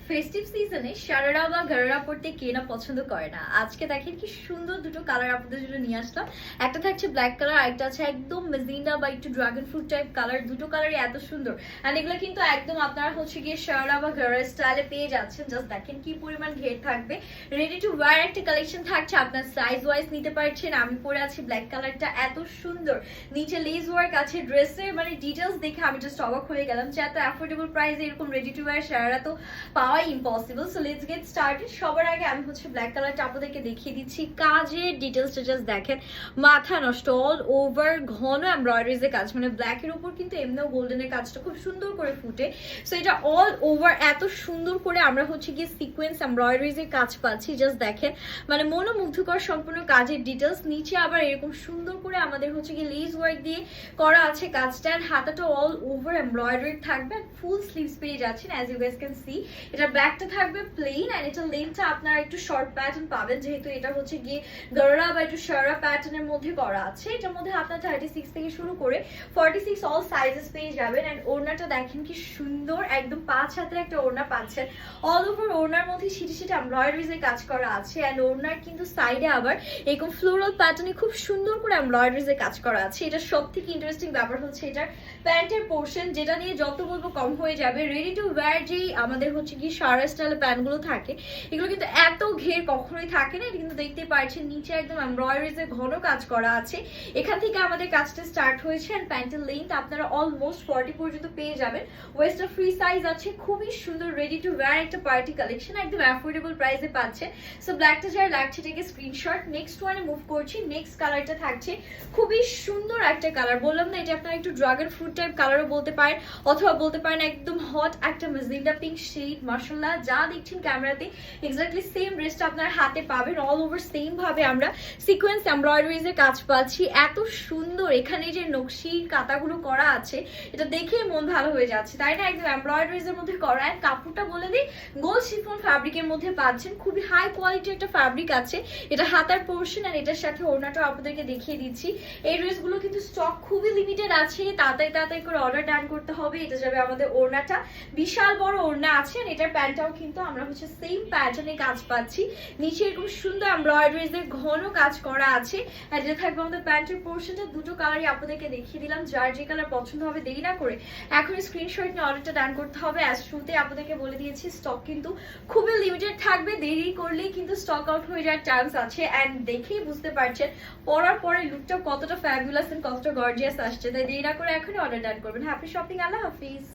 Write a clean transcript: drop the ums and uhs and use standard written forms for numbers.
Festive সিজনে সারারা বা গারারা পড়তে কে না পছন্দ করে না। আজকে দেখেন কি সুন্দর দুটো কালার আপনাদের জন্য নিয়ে আসলাম। একটা থাকছে ব্ল্যাক কালার, আরেকটা আছে একদম মেজেন্ডা বা একটু ড্রাগন ফ্রুট টাইপ কালার। দুটো কালারই এত সুন্দর, এন্ড এগুলো কিন্তু একদম আপনারা হচ্ছে গিয়ে সারারা বা গারারা স্টাইলে পেয়ে যাচ্ছেন। জাস্ট দেখেন কি পরিমাণ ঘের থাকবে, রেডি টু ওয়্যার একটা কালেকশন থাকছে। আপনার সাইজ ওয়াইজ নিতে পারছেন। আমি পরে আছি ব্ল্যাক কালারটা, এত সুন্দর নিচে লেস ওয়ার্ক আছে। ড্রেসের মানে ডিটেলস দেখে আমি জাস্ট অবাক হয়ে গেলাম যে এত অ্যাফোর্ডেবল প্রাইসে এরকম রেডি টু ওয়্যার সারারা তো পাওয়াই impossible. So let's get started. সবার আগে আমি হচ্ছে ব্ল্যাক কালারটা আপনাদেরকে দেখিয়ে দিচ্ছি। কাজের ডিটেলসটা জাস্ট দেখেন, মাথা নষ্ট। অল ওভার ঘন এমব্রয়ডারিজ এর কাজ, মানে ব্ল্যাকের উপর কিন্তু এমনিও গোল্ডেনের কাজটা খুব সুন্দর করে ফুটে। সো এটা অল ওভার এত সুন্দর করে আমরা হচ্ছে গিয়ে সিকোয়েন্স এমব্রয়ডারিজ এর কাজ পাচ্ছি। জাস্ট দেখেন, মানে মনোমুগ্ধকর সম্পূর্ণ কাজের ডিটেলস। নিচে আবার এরকম সুন্দর করে আমাদের হচ্ছে গিয়ে লেস ওয়ার্ক দিয়ে করা আছে কাজটা। হাতাটা অল ওভার এমব্রয়ডারি থাকবে, ফুল স্লিভস পেয়ে যাচ্ছেন as you guys can see. এটা ব্যাকটা থাকবে প্লেন, এন্ড এটা লেন্থটা আপনারা একটু শর্ট প্যাটার্ন পাবেন, যেহেতু এটা হচ্ছে গিয়ে গররা বা একটু শারা প্যাটার্নের মধ্যে করা আছে। এটার মধ্যে আপনার 36 থেকে শুরু করে 46 অল সাইজেস পেয়ে যাবেন। এন্ড ওড়নাটা দেখেন কি সুন্দর, একদম 5 হাতের একটা ওড়না পাচ্ছেন। অল ওভার ওড়নার মধ্যে সিটি সিটি এমব্রয়ডারিজ এর কাজ করা আছে। এন্ড ওড়নার কিন্তু সাইডে আবার এরকম ফ্লোরাল প্যাটার্নে খুব সুন্দর করে এমব্রয়ডারিজ এর কাজ করা আছে। এটা সবথেকে ইন্টারেস্টিং ব্যাপার হচ্ছে এটার প্যান্টের পোর্শন, যেটা নিয়ে যত বলবো কম হয়ে যাবে। রেডি টু ওয়্যার যেই আমাদের হচ্ছে কি সারা স্টাইলের প্যান্টগুলো থাকে, এগুলো কিন্তু এত ঘের কখনোই থাকে না। এটা কিন্তু দেখতে পাচ্ছেন নিচে একদম এমব্রয়ডারিজ এর ঘন কাজ করা আছে। এখান থেকে আমাদের কাজটা স্টার্ট হয়েছে। এন্ড প্যান্টের লেন্থ আপনারা অলমোস্ট 40 পর্যন্ত পেয়ে যাবেন। ওয়েস্টটা ফ্রি সাইজ আছে। খুবই সুন্দর রেডি টু ওয়্যার একটা পার্টি কালেকশন, একদম অ্যাফোর্ডেবল প্রাইসে পাচ্ছে। সো ব্ল্যাকটা যারা লাগছে থেকে স্ক্রিনশট। নেক্সট ওয়ানে মুভ করছি। নেক্সট কালারটা থাকছে খুবই সুন্দর একটা কালার। বললাম না, এটা আপনারা একটু ড্রাগন ফ্রুট টাইপ কালারও বলতে পারেন, অথবা বলতে পারেন একদম হট একটা মেজেন্ডা পিঙ্ক শেড। মাশাআল্লাহ, যা দেখছেন ক্যামেরাতে এক্স্যাক্টলি সেম ড্রেসটা আপনার হাতে পাবেন। অল ওভার সেম ভাবে আমরা সিকোয়েন্স এমব্রয়ডারিজ এর কাজ পাচ্ছি। এত সুন্দর এখানে যে নকশি কাতাগুলো করা আছে, এটা দেখে মন ভালো হয়ে যাচ্ছে, তাই না? একদম এমব্রয়ডারিজ এর মধ্যে করা। এক কাপড়টা বলে দিই, গোল্ড শিফন ফ্যাব্রিকের মধ্যে পাচ্ছেন। খুবই হাই কোয়ালিটি একটা ফ্যাব্রিক আছে। এটা হাতার পোর্শন, আর এটার সাথে ওড়নাটা আপনাদেরকে দেখিয়ে দিচ্ছি। এই ড্রেসগুলো কিন্তু স্টক খুবই লিমিটেড আছে, তাড়াতাড়ি তাড়াতাড়ি করে অর্ডার ডান করতে হবে। এটা যাবে আমাদের ওড়নাটা, বিশাল বড় ওড়না আছে। আর এটার প্যান্টটাও কিন্তু আমরা হচ্ছে সেম প্যাটার্নে কাজ পাচ্ছি। নিচে এরকম সুন্দর এমব্রয়ডারিজ এর ঘন কাজ করা আছে। আর যেটা থাকবে আমাদের প্যান্টের পোর্শনটা, দুটো কালারই আপনাদেরকে দেখিয়ে দিলাম। যার যে কালার পছন্দ হবে দেরি না করে এখন স্ক্রিনশট নিয়ে অর্ডারটা ডান করতে হবে। অ্যাজ শুরুতে আপনাদেরকে বলে দিয়েছি স্টক কিন্তু খুবই লিমিটেড থাকবে, দেরি করলেই কিন্তু স্টক আউট হয়ে যাওয়ার চান্স আছে। অ্যান্ড দেখেই বুঝতে পারছেন পরার পরে লুকটা কতটা ফ্যাবুলাস এন্ড কতটা গর্জিয়াস আসছে। তাই দেরি না করে এখনই অর্ডার ডান করবেন। হ্যাপি শপিং, আল্লাহ হাফিজ।